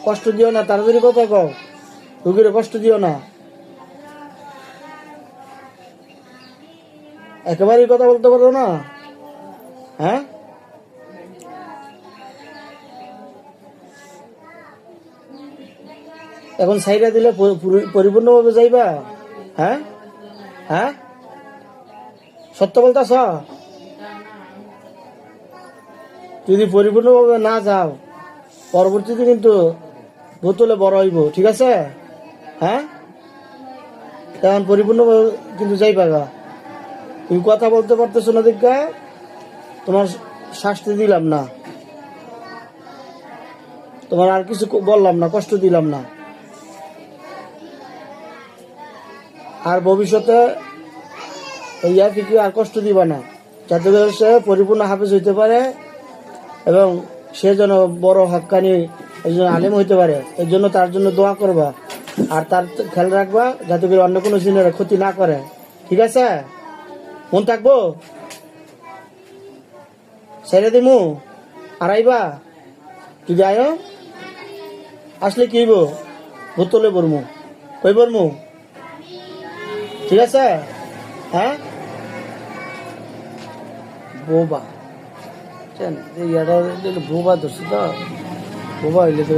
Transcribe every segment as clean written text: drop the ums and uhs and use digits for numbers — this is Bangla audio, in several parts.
কষ্ট দিও না, তাড়াতাড়ি কথা কও, রুগীরে কষ্ট দিও না। একেবারেই কথা বলতে পারো না? হ্যাঁ, এখন সাইডা দিলে পরিপূর্ণভাবে যাইবা? হ্যাঁ হ্যাঁ, সত্য বলতাছ? যদি পরিপূর্ণভাবে না যাও, পরবর্তীতে কিন্তু বোতলে বড় হইব, ঠিক আছে? হ্যাঁ, এখন পরিপূর্ণভাবে কিন্তু যাইবা গা। তুমি কথা বলতে পারতেছো না দেখা তোমার শাস্তি দিলাম না, তোমার আর কিছু বললাম না, কষ্ট দিলাম না। আর ভবিষ্যতে ইয়াফিকে আর কষ্ট দিবা না, যাতে করে সে পরিপূর্ণ হাফেজ হইতে পারে এবং সে যেন বড় হক্কানি একজন আলেম হইতে পারে। এই জন্য তার জন্য দোয়া করবা, আর তার খেয়াল রাখবা যাতে করে অন্য কোনো জিনের ক্ষতি না করে, ঠিক আছে? মন থাকবো? ছেড়ে দিমু আর আইবা? যদি আয়ো, আসলে কি হইব? বোতলে বরমু, কই বরমু, ঠিক আছে? হ্যাঁ, বোবা বোবা ধরছি তো, বোবা হইলে তো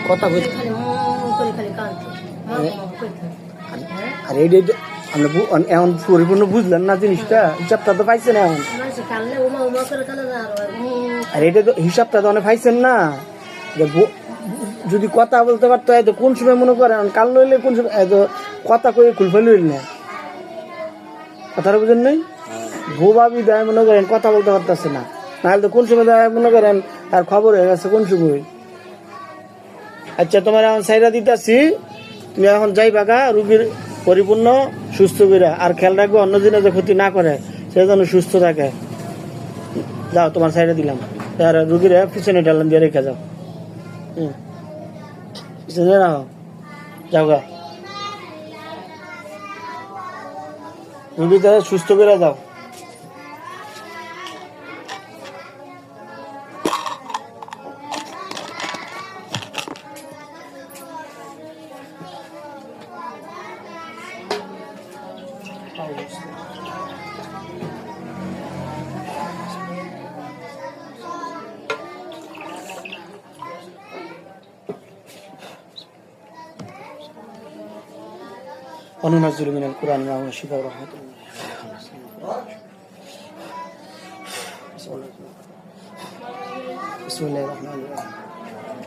কথা কই। আর এই আমরা এখন পরিপূর্ণ বুঝলেন না জিনিসটা, হিসাবটা তো পাইছেন এখন। আর এটা তো হিসাবটা তো অনেক পাইছেন না, যে যদি কথা বলতে পারতো তো কোন সময় মনে করেন কাল লইলে কোন সময় কথা কই খুলফে লইল না, কথাটা বুঝেন নাই? বোবা বিদায় মনে করেন কথা বলতে পারতেছে না, নাহলে তো কোন সময় মনে করেন তার খবর হয়ে গেছে কোন সময়। আচ্ছা, তোমার এখন সাইরা দিতেছি, তুমি এখন যাইবা গা রুগীর পরিপূর্ণ সুস্থ করে, আর খেয়াল রাখবো অন্য দিনে যে ক্ষতি না করে, সে যেন সুস্থ থাকে। যাও, তোমার সাইডে দিলাম, আর রুগীর পিছনে ডালাম দিয়ে রেখে যাও। পিছনে রাখো, যাও গা, রুগীটা সুস্থ করে যাও। وننزل من القرآن ما هو شفاء ورحمة بسم الله الرحمن الرحيم.